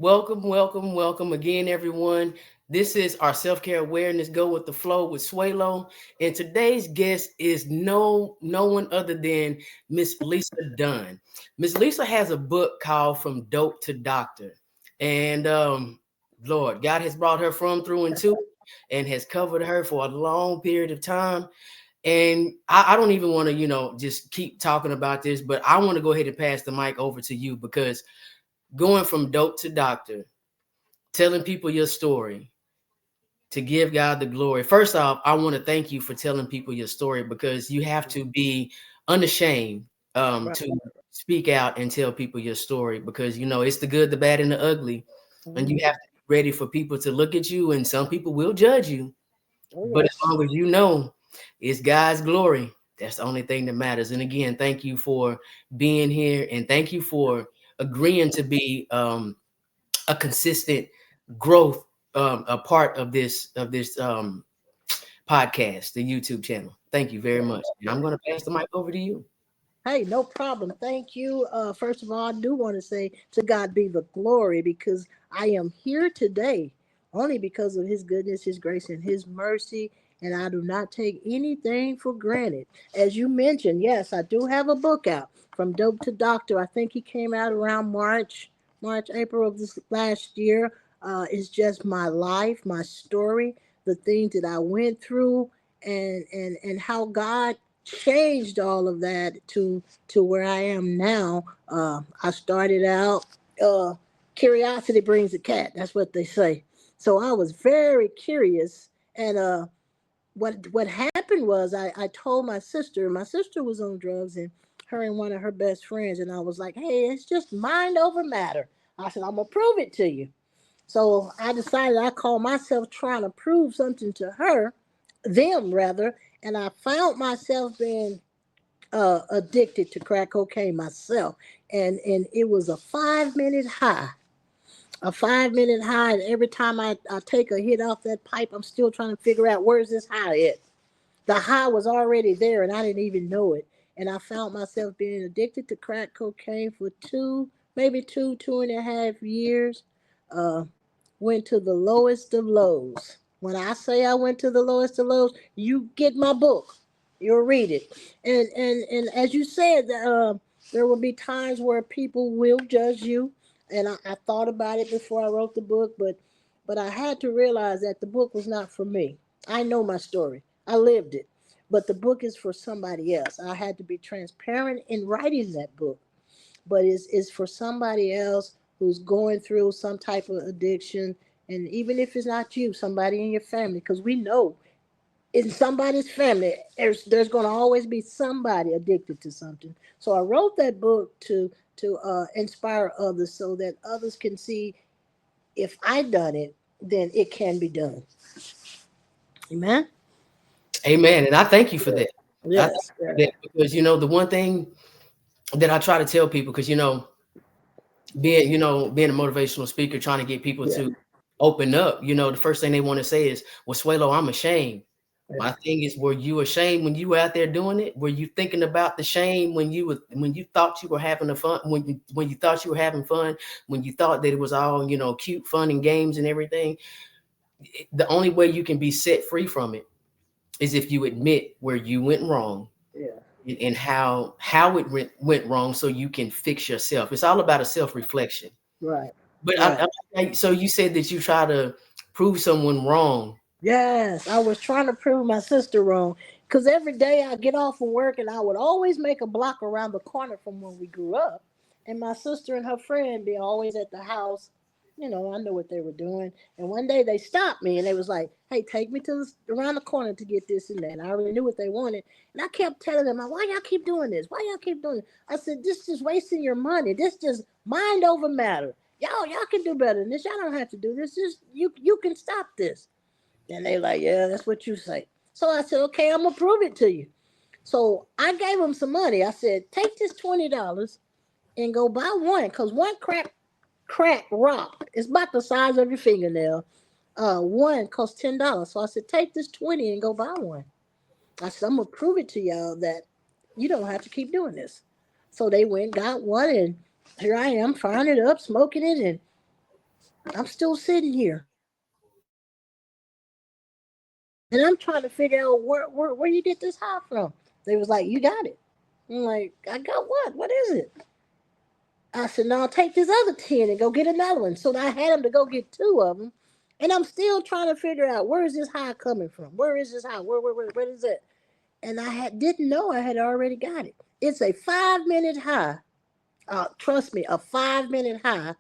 Welcome again, everyone. This is our self-care awareness Go with the Flow with Swalo. And today's guest is no one other than Miss Lisa Dunn. Miss Lisa has a book called From Dope to Doctor. And Lord, God has brought her from through and to and has covered her for a long period of time. And I don't even want to, just keep talking about this, but I want to go ahead and pass the mic over to you because going from dope to doctor, telling people your story to give God the glory. First off, I want to thank you for telling people your story because you have to be unashamed Right. to speak out and tell people your story because it's the good, the bad, and the ugly, and you Mhm. have to be ready for people to look at you, and some people will judge you, Oh but as yes. long as you know it's God's glory, that's the only thing that matters. And again, thank you for being here, and thank you for agreeing to be a consistent growth, a part of this podcast, the YouTube channel. Thank you very much. And I'm going to pass the mic over to you. Hey, no problem. Thank you. First of all, I do want to say to God be the glory because I am here today only because of His goodness, His grace, and His mercy. And I do not take anything for granted. As you mentioned, yes, I do have a book out from Dope to Doctor. I think he came out around April of this last year. It's just my life, my story, the things that I went through, and how God changed all of that to where I am now. I started out. Uh, Curiosity brings a cat. That's what they say. So I was very curious, and what happened was I told my sister. My sister was on drugs, and her and one of her best friends, and I was like, "Hey, it's just mind over matter." I said, "I'm gonna prove it to you." So I decided I call myself trying to prove something to her, them rather, and I found myself being addicted to crack cocaine myself, and it was a 5 minute high, a 5 minute high, and every time I take a hit off that pipe, I'm still trying to figure out where's this high at. The high was already there, and I didn't even know it. And I found myself being addicted to crack cocaine for maybe 2.5 years. Uh, Went to the lowest of lows. When I say I went to the lowest of lows, you get my book, you'll read it. And as you said, there will be times where people will judge you, and I thought about it before I wrote the book, but I had to realize that the book was not for me. I know my story. I lived it. But the book is for somebody else. I had to be transparent in writing that book, but it's for somebody else who's going through some type of addiction. And even if it's not you, somebody in your family, because we know in somebody's family there's going to always be somebody addicted to something. So I wrote that book to inspire others so that others can see if I done it, then it can be done. Amen. Amen. And I thank you for that. I thank Yes. you for that because the one thing that I try to tell people, because being a motivational speaker, trying to get people Yeah. to open up, the first thing they want to say is, well, Swalo, I'm ashamed. Yeah. My thing is, were you ashamed when you were out there doing it? Were you thinking about the shame when you thought you were having a fun, when you thought you were having fun, when you thought that it was all, cute, fun and games and everything? The only way you can be set free from it is if you admit where you went wrong Yeah. and how it went wrong so you can fix yourself. It's all about a self-reflection. Right. But Right. so you said that you try to prove someone wrong. Yes, I was trying to prove my sister wrong. Because every day I get off from work and I would always make a block around the corner from when we grew up. And my sister and her friend be always at the house. You know, I know what they were doing. And one day they stopped me and they was like, "Hey, take me to around the corner to get this and that." And I already knew what they wanted. And I kept telling them, "Why y'all keep doing this? Why y'all keep doing it?" I said, "This just wasting your money. This just mind over matter. Y'all can do better than this. Y'all don't have to do this. Just you can stop this." And they like, "Yeah, that's what you say." So I said, "Okay, I'm gonna prove it to you." So I gave them some money. I said, "Take this $20 and go buy one, cause one crack rock is about the size of your fingernail. One costs $10. So I said, "Take this 20 and go buy one." I said, "I'm gonna prove it to y'all that you don't have to keep doing this." So they went, got one, and here I am, firing it up, smoking it, and I'm still sitting here, and I'm trying to figure out where you get this high from. They was like, you got it. I'm like, I got what? What is it? I said, no, take this other 10 and go get another one. So I had him to go get two of them. And I'm still trying to figure out where is this high coming from? Where is this high? Where is it? And didn't know I had already got it. It's a 5 minute high. Trust me, a 5 minute high.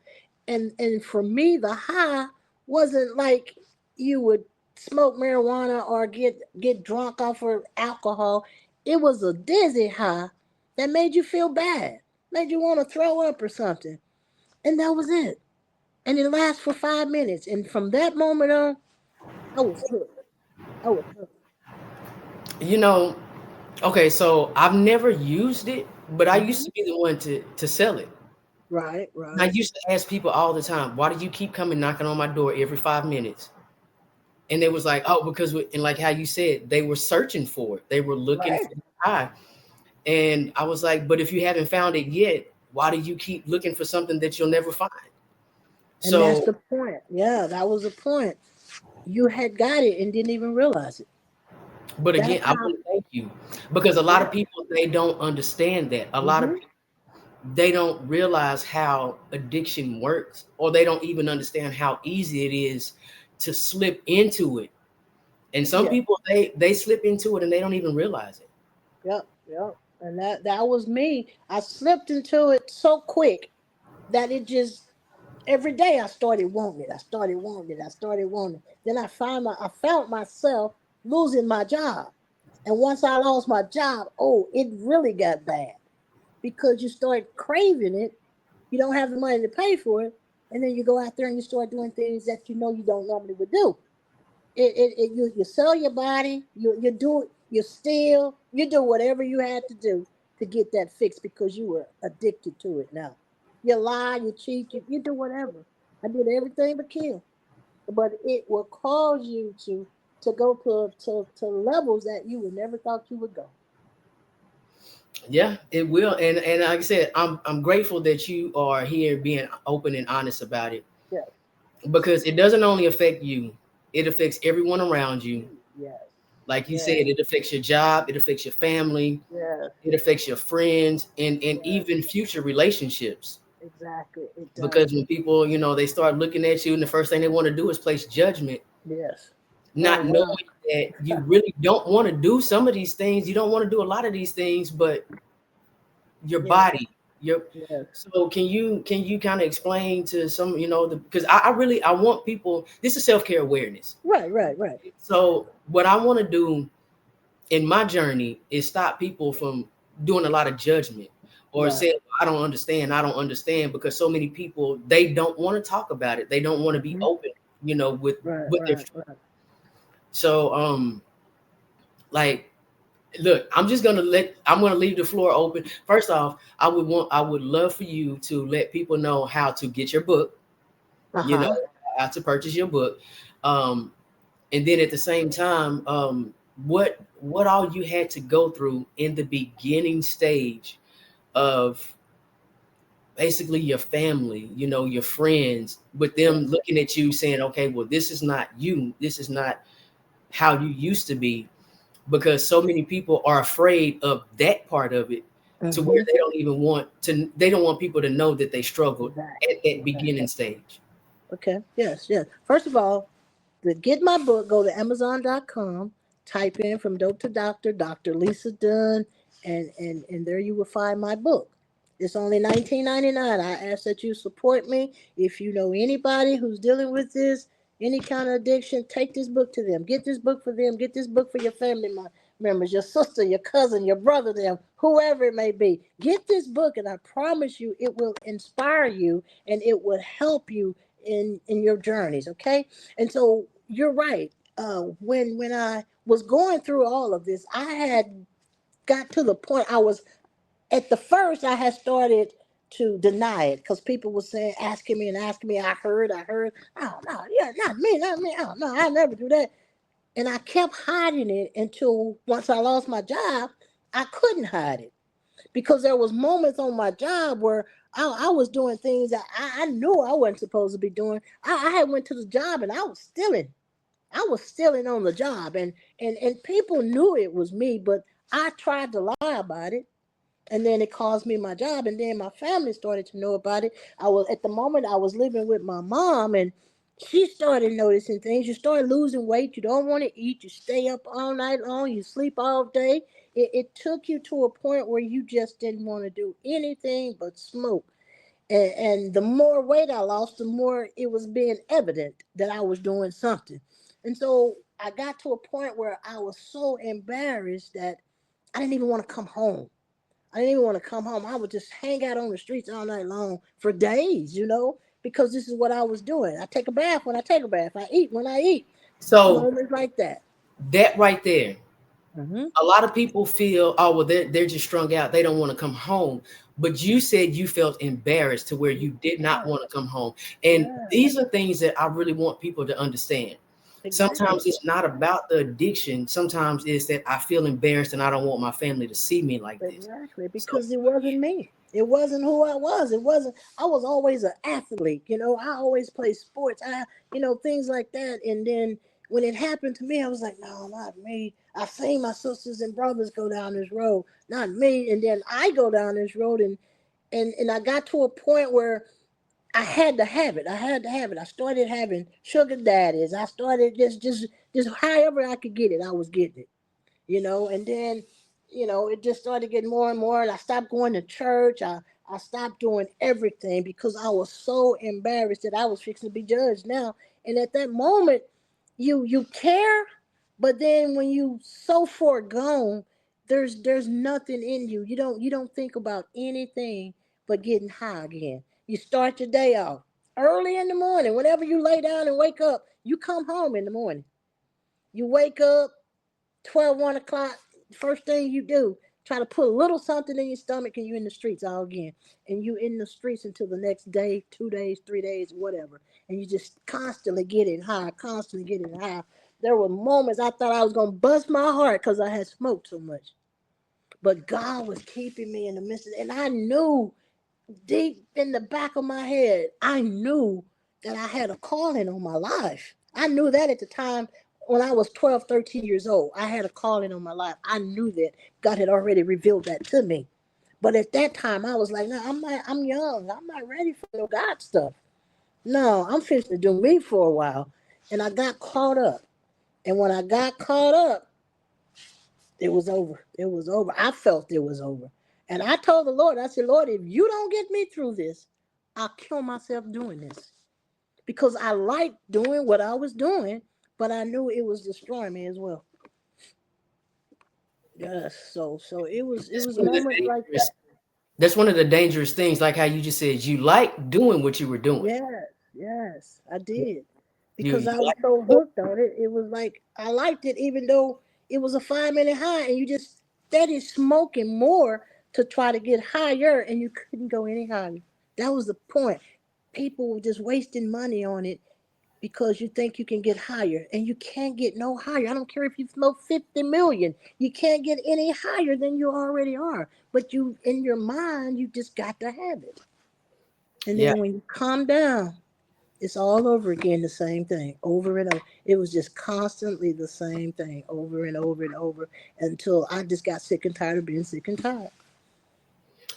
And for me, the high wasn't like you would smoke marijuana or get drunk off of alcohol. It was a dizzy high that made you feel bad, made you want to throw up or something. And that was it. And it lasts for 5 minutes. And from that moment on, I was hooked. I was hooked. You know, okay, so I've never used it, but I used Hmm. to be the one to sell it. Right, And I right, used to ask people all the time, why do you keep coming knocking on my door every 5 minutes? And it was like, oh, because and like how you said, they were searching for it. They were looking right. for the high. And I was like, but if you haven't found it yet, why do you keep looking for something that you'll never find? And that's So, the point. Yeah, that was the point. You had got it and didn't even realize it. but again, That's I how. want to thank you because a lot Yeah. of people, they don't understand that. A lot of Hmm. people, they don't realize how addiction works, or they don't even understand how easy it is to slip into it. And some Yeah. people, they slip into it and they don't even realize it. Yep. Yep. And that was me. I slipped into it so quick that it just every day I started wanting it. I started wanting it. I started wanting it. Then I found myself losing my job. And once I lost my job, oh, it really got bad because you start craving it. You don't have the money to pay for it, and then you go out there and you start doing things that you know you don't normally would do. You sell your body, you do you steal, you do whatever you had to do to get that fixed because you were addicted to it. Now, you lie, you cheat, you do whatever. I did everything but kill, but it will cause you to go to levels that you would never thought you would go. Yeah, it will. And like I said, I'm grateful that you are here being open and honest about it Yes, because it doesn't only affect you, it affects everyone around you. yes, Like you said, yes, it affects your job, it affects your family, yes, it affects your friends and yes. even future relationships. Exactly, it Because does. when people, they start looking at you and the first thing they want to do is place judgment, Yes. Oh not knowing wow. that you really don't want to do some of these things. You don't want to do a lot of these things, but your Yes, body, your yes. so can you kind of explain to some, because I really I want people, this is self-care awareness. Right, right, right. So what I want to do in my journey is stop people from doing a lot of judgment or Right. say I don't understand because so many people, they don't want to talk about it. They don't want to be Hmm. open, with Right, with their right, right. so like look, I'm gonna leave the floor open. First off, I would love for you to let people know how to get your book, you know, Uh-huh. how to purchase your book. Um, and then at the same time, what all you had to go through in the beginning stage of basically your family, your friends, with them Yes. looking at you saying, okay, well, this is not you, this is not how you used to be, because so many people are afraid of that part of it to where Mm-hmm. they don't want people to know that they struggled Exactly. at that Exactly. beginning stage. Okay. Yes, yes. First of all, to get my book, go to Amazon.com, type in from dope to doctor, Dr. Lisa Dunn, and there you will find my book. It's only 19.99. I ask that you support me. If you know anybody who's dealing with this, any kind of addiction, take this book to them. Get this book for them. Get this book for your family members, your sister, your cousin, your brother, them, whoever it may be. Get this book, and I promise you, it will inspire you and it will help you in your journeys. Okay, and so you're right. When I was going through all of this, I had got to the point I was at the first I had started to deny it because people were saying, asking me and asking me. I heard. Oh no, yeah, not me, not me. Oh no, I never do that. And I kept hiding it until once I lost my job, I couldn't hide it because there was moments on my job where I was doing things that I knew I wasn't supposed to be doing. I had went to the job and I was stealing. I was stealing on the job, and people knew it was me, but I tried to lie about it, and then it cost me my job, and then my family started to know about it. I was at the moment I was living with my mom, and she started noticing things. You start losing weight. You don't want to eat. You stay up all night long. You sleep all day. It took you to a point where you just didn't want to do anything but smoke. And the more weight I lost, the more it was being evident that I was doing something. And so I got to a point where I was so embarrassed that I didn't even want to come home. I didn't even want to come home. I would just hang out on the streets all night long for days, because this is what I was doing. I take a bath when I take a bath. I eat when I eat. So Moments like that. that right there, Hmm. a lot of people feel, oh well, they're just strung out. They don't want to come home. But you said you felt embarrassed to where you did not Yeah, want to come home. And yeah, these are things that I really want people to understand. exactly. Sometimes it's not about the addiction. Sometimes it's that I feel embarrassed and I don't want my family to see me like this. Exactly, So because it wasn't me. It wasn't who I was. It wasn't. I was always an athlete. I always played sports. Things like that. And then when it happened to me, I was like, no, not me. I've seen my sisters and brothers go down this road, not me. And then I go down this road, and I got to a point where I had to have it. I had to have it. I started having sugar daddies. I started just however I could get it, I was getting it. And then it just started getting more and more, and I stopped going to church. I stopped doing everything because I was so embarrassed that I was fixing to be judged now. And at that moment, you care, but then when you so far gone, there's nothing in you. You don't think about anything but getting high again. You start your day off early in the morning. Whenever you lay down and wake up, you come home in the morning. You wake up 12, 1 o'clock, first thing you do, try to put a little something in your stomach, and you in the streets all again. And you in the streets until the next day, 2 days, 3 days, whatever. And you just constantly getting high, constantly getting high. There were moments I thought I was going to bust my heart because I had smoked so much. But God was keeping me in the midst of it. And I knew deep in the back of my head, I knew that I had a calling on my life. I knew that at the time when I was 12, 13 years old. I had a calling on my life. I knew that God had already revealed that to me. But at that time, I was like, no, I'm young. I'm not ready for no God stuff. No, I'm fixing to do me for a while. And I got caught up. And when I got caught up, it was over. It was over. I felt it was over. And I told the Lord, I said, Lord, if you don't get me through this, I'll kill myself doing this. Because I liked doing what I was doing, but I knew it was destroying me as well. Yes. So it that's was one of the moments like dangerous that. that's one of the dangerous things, like how you just said you like doing what you were doing. Yes, yes, I did. You Because I was like so hooked on it. It was like I liked it even though it was a 5 minute high and you just steady smoking more to try to get higher and you couldn't go any higher. That was the point. People were just wasting money on it because you think you can get higher and you can't get no higher. I don't care if you smoke 50 million. You can't get any higher than you already are. But you in your mind, you just got to have it. And yeah. then when you calm down, it's all over again, the same thing, over and over. It was just constantly the same thing, over and over and over, until I just got sick and tired of being sick and tired.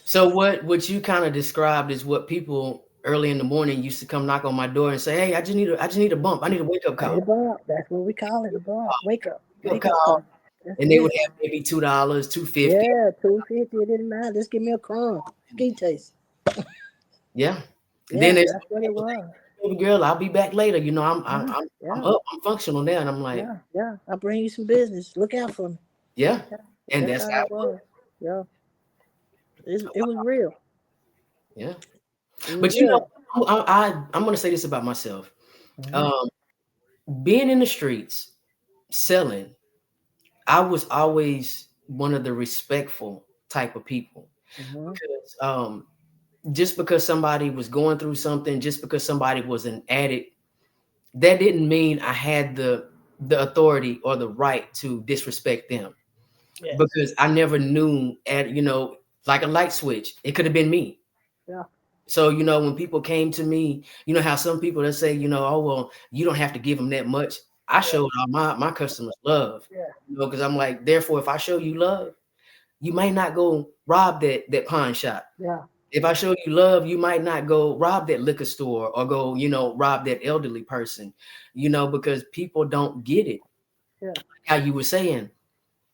So what you kind of described is what people early in the morning used to come knock on my door and say, "Hey, I just need a bump. I need a wake up I need call. a bump. That's what we call it, a bump. Wake up Wake up call." call. That's And they would it. have maybe $2, 250. Yeah, 250. It didn't matter. Just give me a crumb. Ski taste. Yeah. And then Yeah, there's that's what it was. baby girl, I'll be back later. You know, Yeah, I'm yeah, up, I'm functional now. And I'm like, yeah, yeah. I'll bring you some business. Look out for me. yeah. Yeah, And that's that's how how it it was. was. Yeah, it was real. Yeah. It was But you know, real. I'm gonna say this about myself. Hmm. Um, being in the streets, selling, I was always one of the respectful type of people Hmm. because just because somebody was going through something, just because somebody was an addict, that didn't mean I had the authority or the right to disrespect them Yes. because I never knew like a light switch. It could have been me. Yeah. So, when people came to me, how some people that say, oh, well, you don't have to give them that much. I Yeah, showed all my customers love, yeah, because I'm like, therefore, if I show you love, you might not go rob that pawn shop. yeah, If I show you love, you might not go rob that liquor store or go, rob that elderly person, because people don't get it. yeah. How you were saying,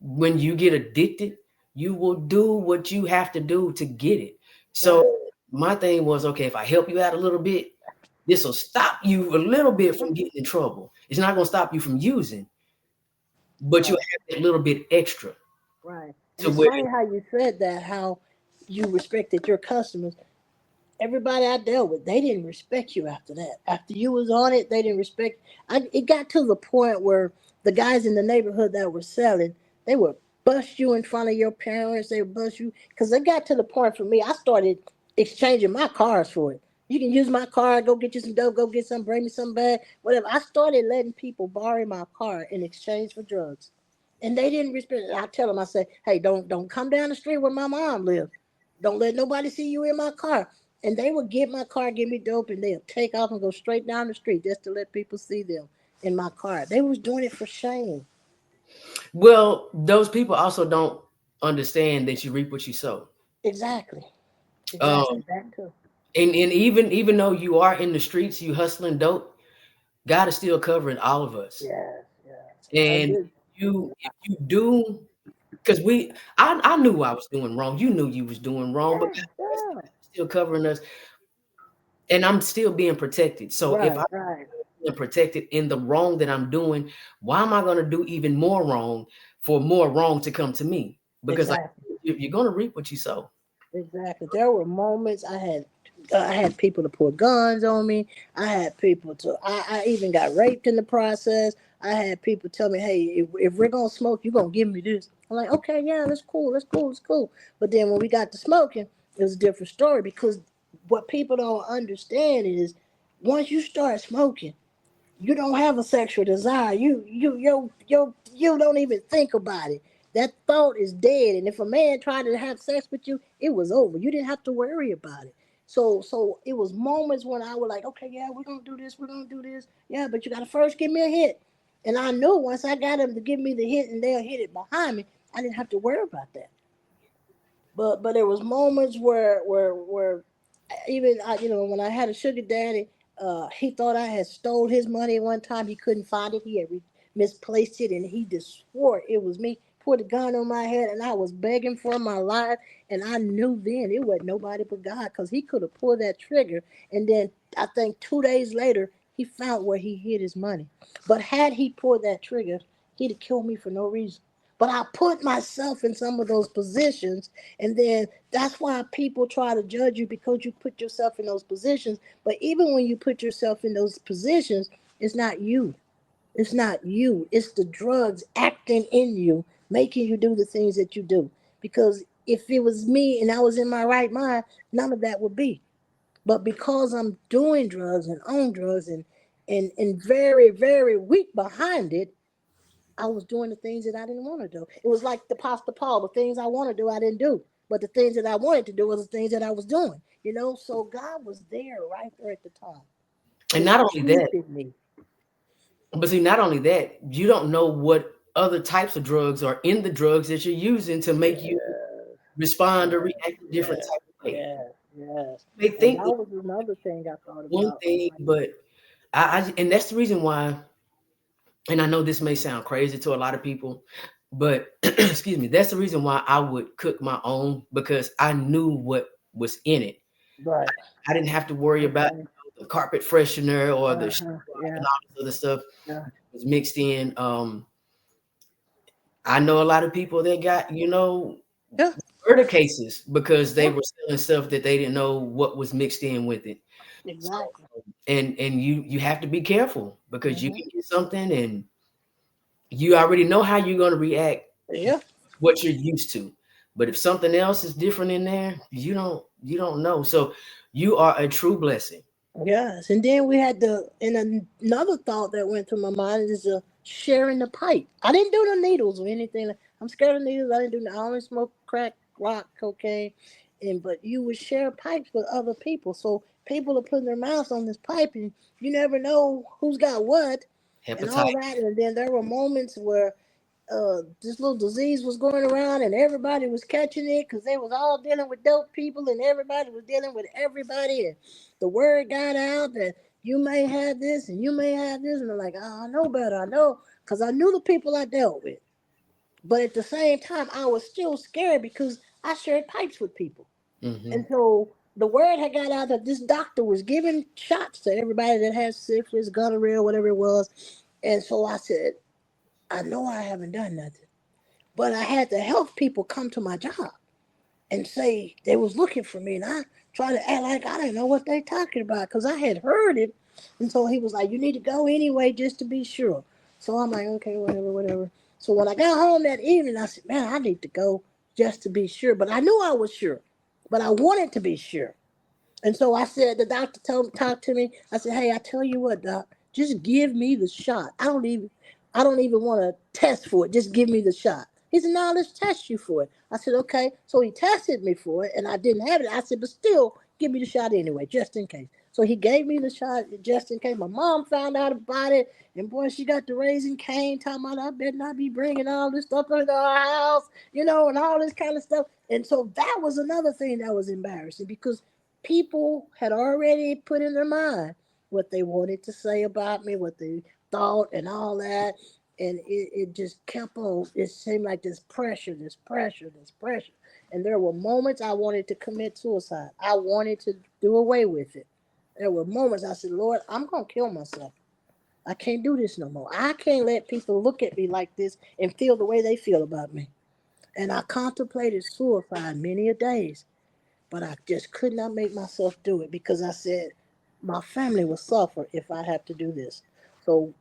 when you get addicted, you will do what you have to do to get it. So Right, my thing was, okay, if I help you out a little bit, this will stop you a little bit mhm, from getting in trouble. It's not going to stop you from using, but you right, have that little bit extra right. And to it's where. funny how you said that, how you respected your customers. Everybody I dealt with, they didn't respect you after that. After you was on it, they didn't respect. It got to the point where the guys in the neighborhood that were selling, they would bust you in front of your parents. They would bust you because it got to the point for me. I started exchanging my cars for it. You can use my car. Go get you some dope. Go get some. Bring me some bag. Whatever. I started letting people borrow my car in exchange for drugs, and they didn't respect it. I tell them, I say, hey, don't come down the street where my mom lives. Don't let nobody see you in my car. And they would get my car, give me dope, and they'll take off and go straight down the street just to let people see them in my car. They was doing it for shame. Well, those people also don't understand that you reap what you sow. Exactly. Um, Exactly. That too. and even though you are in the streets, you hustling dope, God is still covering all of us. Yes, yes. I And did. if you do, because I knew I was doing wrong. You knew you was doing wrong, but Yeah, God is yeah. still covering us, and I'm still being protected. So if Right, I'm right. being protected in the wrong that I'm doing, why am I going to do even more wrong for more wrong to come to me? Because like Exactly. you're going to reap what you sow. Exactly. There were moments I had people to pull guns on me. I had people to I even got raped in the process. I had people tell me, hey, if we're gonna smoke, you're gonna give me this. I'm like, okay, yeah, that's cool, that's cool, that's cool. But then when we got to smoking, it was a different story because what people don't understand is once you start smoking, you don't have a sexual desire. You don't even think about it. That thought is dead. And if a man tried to have sex with you, it was over. You didn't have to worry about it. So it was moments when I was like, okay, yeah, we're gonna do this, we're gonna do this. Yeah, but you gotta first give me a hit. And I knew once I got them to give me the hit and they'll hit it behind me, I didn't have to worry about that. But there was moments where even when I had a sugar daddy, he thought I had stole his money one time. He couldn't find it. He had misplaced it, and he just swore it was me. Put a gun on my head, and I was begging for my life. And I knew then it wasn't nobody but God, because he could have pulled that trigger. And then I think 2 days later, he found where he hid his money. But had he pulled that trigger, he'd have killed me for no reason. But I put myself in some of those positions, and then that's why people try to judge you because you put yourself in those positions. But even when you put yourself in those positions, it's not you. It's not you. It's the drugs acting in you, making you do the things that you do. Because if it was me and I was in my right mind, none of that would be. But because I'm doing drugs and on drugs and very, very weak behind it, I was doing the things that I didn't want to do. It was like the Apostle Paul. The things I want to do, I didn't do. But the things that I wanted to do was the things that I was doing. So God was there right there at the time, And just not only that, keeping me. but see, not only that, you don't know what other types of drugs are in the drugs that you're using to make you Yes, respond or yes, react a different yes, type of way. yes, yes. They And think that that was another thing I thought one about. thing, but and that's the reason why, and I know this may sound crazy to a lot of people, but excuse me, that's the reason why I would cook my own, because I knew what was in it. Right. I didn't have to worry about Okay. the carpet freshener or the Uh-huh. and Yeah. all this other stuff Yeah. was mixed in. I know a lot of people that got, Yeah. murder cases because they Yeah. were selling stuff that they didn't know what was mixed in with it. So, Exactly. and you have to be careful because you Hmm. can get something and you already know how you're going to react, Yeah. what you're used to. But if something else is different in there, you don't know. So you are a true blessing. Yes, and then we had another thought that went through my mind is sharing the pipe. I didn't do the needles or anything. I'm scared of needles. I didn't do. I only smoke crack, rock, cocaine, and but you would share pipes with other people. So people are putting their mouths on this pipe, and you never know who's got what and all Hepatitis. that. And then there were moments where this little disease was going around and everybody was catching it because they was all dealing with dope people and everybody was dealing with everybody, and the word got out that you may have this and you may have this, and they're like, oh, I know better, I know, because I knew the people I dealt with. But at the same time, I was still scared because I shared pipes with people. Hmm. And so the word had got out that this doctor was giving shots to everybody that had syphilis, gonorrhea, whatever it was. And so I said, I know I haven't done nothing, but I had the health people come to my job and say they was looking for me, and I tried to act like I didn't know what they talking about because I had heard it. And so he was like, "You need to go anyway, just to be sure." So I'm like, "Okay, whatever, whatever." So when I got home that evening, I said, "Man, I need to go just to be sure." But I knew I was sure, but I wanted to be sure. And so I said, the doctor talked to me. I said, "Hey, I tell you what, doc, just give me the shot. I don't even want to test for it. Just give me the shot." He said, "No, let's test you for it." I said, "Okay." So he tested me for it, and I didn't have it. I said, "But still, give me the shot anyway, just in case." So he gave me the shot just in case. My mom found out about it, and boy, she got the raising cane, talking about I better not be bringing all this stuff into our house, and all this kind of stuff. And so that was another thing that was embarrassing because people had already put in their mind what they wanted to say about me, what they thought, and all that. And it just kept on. It seemed like this pressure, this pressure, this pressure. And there were moments I wanted to commit suicide. I wanted to do away with it. There were moments I said, Lord, I'm going to kill myself. I can't do this no more. I can't let people look at me like this and feel the way they feel about me. And I contemplated suicide many a days, but I just could not make myself do it because I said my family will suffer if I have to do this. So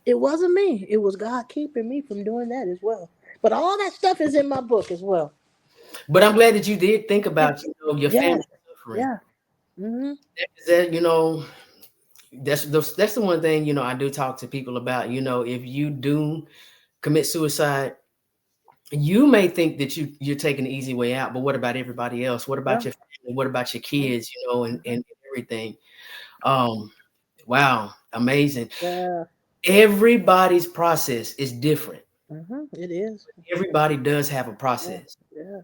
it wasn't me. It was God keeping me from doing that as well. But all that stuff is in my book as well. But I'm glad that you did think Yeah. about your family Yes. suffering. Yeah. Hmm. That that's the one thing I do talk to people about. If you do commit suicide, you may think that you're taking the easy way out, but what about everybody else? What Yeah. about your family? What about your kids? Hmm. And everything. Um, wow, amazing. Yeah. Everybody's process is different. It is. Everybody does have a Yeah. process. Yeah.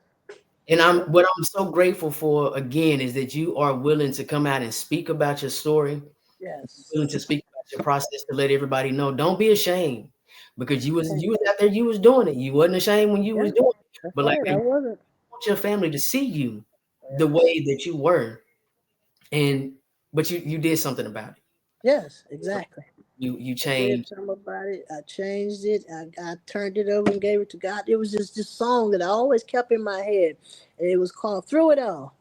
And Yeah. what I'm so grateful for again is that you are willing to come out and speak about your story, Yes. willing to speak about your process to let everybody know. Don't be ashamed because Okay. you was out there, you was doing it. You wasn't ashamed when you was Yeah. doing it. That's But like right. I wasn't. want your family to see you the Yes. way that you were, and but you did something about it. Yes. So Exactly. you I did changed. something about it. I changed it. I turned it over and gave it to God. It was just this song that I always kept in my head. And it was called Through It All.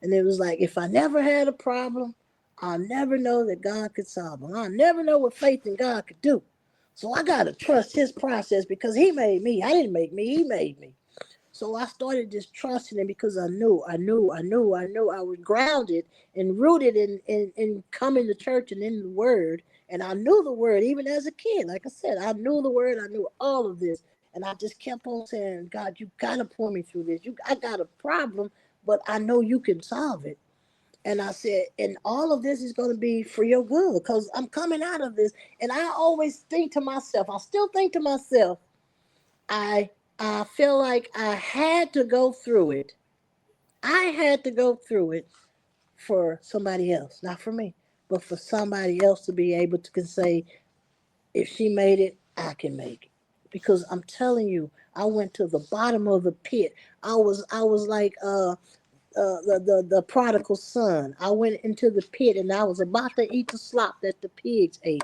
And it was like, if I never had a problem, I'll never know that God could solve them. I'll never know what faith in God could do. So I got to trust his process because he made me. I didn't make me. He made me. So I started just trusting him because I knew I was grounded and rooted in coming to church and in the word. And I knew the word even as a kid. Like I said, I knew the word, I knew all of this. And I just kept on saying, God, you gotta pour me through this. I got a problem, but I know you can solve it. And I said, and all of this is going to be for your good because I'm coming out of this. And I always think to myself, I still think to myself, I I feel like I had to go through it. I had to go through it for somebody else, not for me, but for somebody else to be able to can say, if she made it, I can make it. Because I'm telling you, I went to the bottom of the pit. I was like the prodigal son. I went into the pit and I was about to eat the slop that the pigs ate.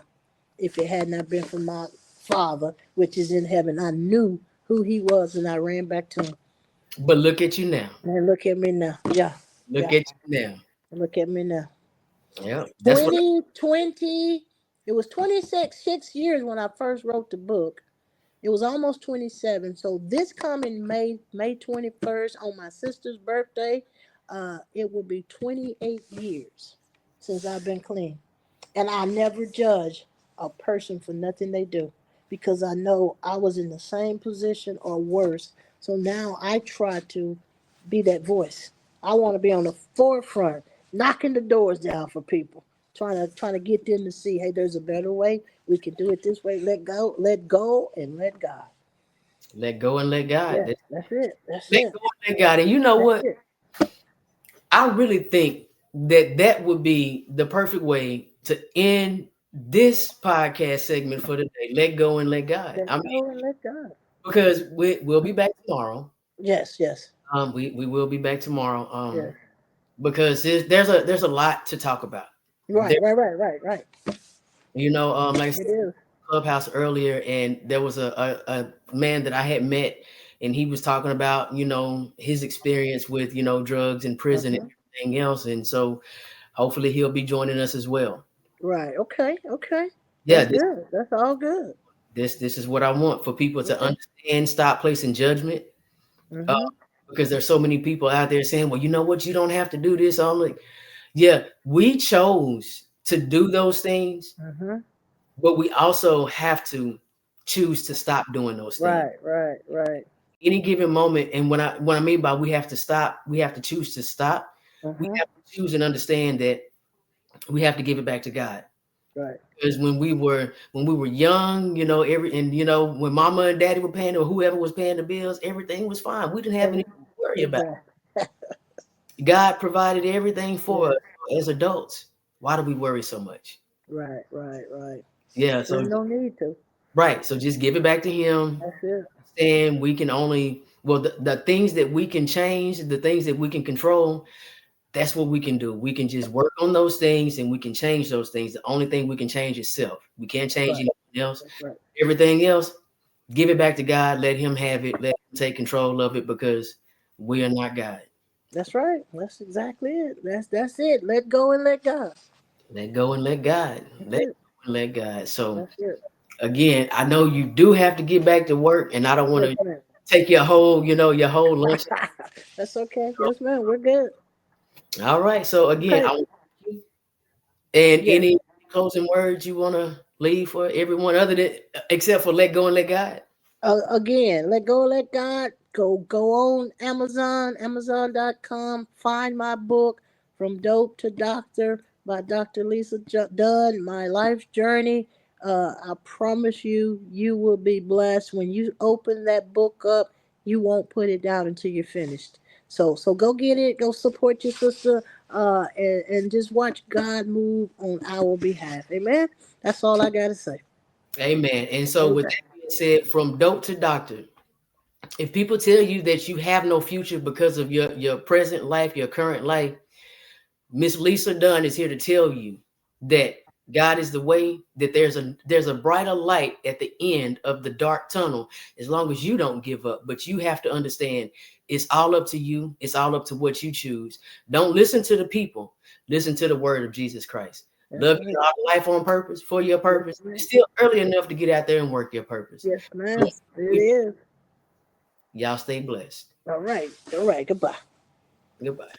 If it had not been for my Father, which is in heaven, I knew who He was, and I ran back to Him. But look at you now. And look at me now. Yeah, Look yeah. at you now. Look at me now. Yeah, that's what. 2020. It was 26 years when I first wrote the book. It was almost 27. So this coming May 21st on my sister's birthday, it will be 28 years since I've been clean. And I never judge a person for nothing they do because I know I was in the same position or worse. So now I try to be that voice. I want to be on the forefront, knocking the doors down for people, trying to get them to see, hey, there's a better way. We can do it this way. Let go, and let God. Let go and let God. Yeah, that's it. That's Let it. go and let God. And you know That's what? it. I really think that that would be the perfect way to end this podcast segment for today. Let go and let God. Let I mean, go and let God. because we'll be back tomorrow. Yes, yes, We will be back tomorrow. yes. Because there's a lot to talk about. Right, There, right, right, right, right. like I said, It is. Clubhouse earlier, and there was a man that I had met, and he was talking about his experience with drugs in prison and Uh-huh. everything else, and so hopefully he'll be joining us as well. Right. Okay. Okay. Yeah, That's good. That's all good. this is what I want for people to Yeah. understand, stop placing judgment, uh, Mm-hmm. because there's so many people out there saying, well, you know what, you don't have to do this. I'm like, yeah, we chose to do those things, Mm-hmm. but we also have to choose to stop doing those things. Right, right, right. Any given moment, and what I mean by we have to stop, we have to choose to stop. We Uh-huh. have to choose and understand that we have to give it back to God. Right. Because when we were young, when mama and daddy were paying or whoever was paying the bills, everything was fine. We didn't have Every, anything to worry about. exactly. God provided everything for us Yes. as adults. Why do we worry so much? Right, right, right. Yeah, so There's no need to. right. So just give it back to him. That's it. And we can only the things that we can change, the things that we can control, that's what we can do. We can just work on those things and we can change those things. The only thing we can change is self. We can't That's change right. anything else. That's right. Everything else, give it back to God. Let him have it. Let him take control of it because we are not God. That's right. That's exactly it. That's it. Let go and let God. Let go and let God. That's Let it. go and let God. So That's it. again, I know you do have to get back to work, and I don't want Yes, to ma'am. take your whole lunch. That's okay. Yes, ma'am. We're good. All right. So again, Okay. and Yes. any closing words you want to leave for everyone other than except for let go and let God? Again, let go, let God. Go on Amazon, Amazon.com. Find my book, From Dope to Doctor by Dr. Lisa Dunn, My Life's Journey. I promise you, you will be blessed. When you open that book up, you won't put it down until you're finished. So go get it. Go support your sister, and just watch God move on our behalf. Amen. That's all I gotta say. Amen. And so with Amen. that being said, from dope to doctor, if people tell you that you have no future because of your present life, your current life, Miss Lisa Dunn is here to tell you that God is the way, that there's a brighter light at the end of the dark tunnel, as long as you don't give up. But you have to understand it's all up to you, it's all up to what you choose. Don't listen to the people, listen to the word of Jesus Christ. That's Love right. your life on purpose for your Yes, purpose. ma'am. It's still early enough to get out there and work your purpose. Yes, ma'am. It is. Y'all stay blessed. All right. All right. Goodbye. Goodbye.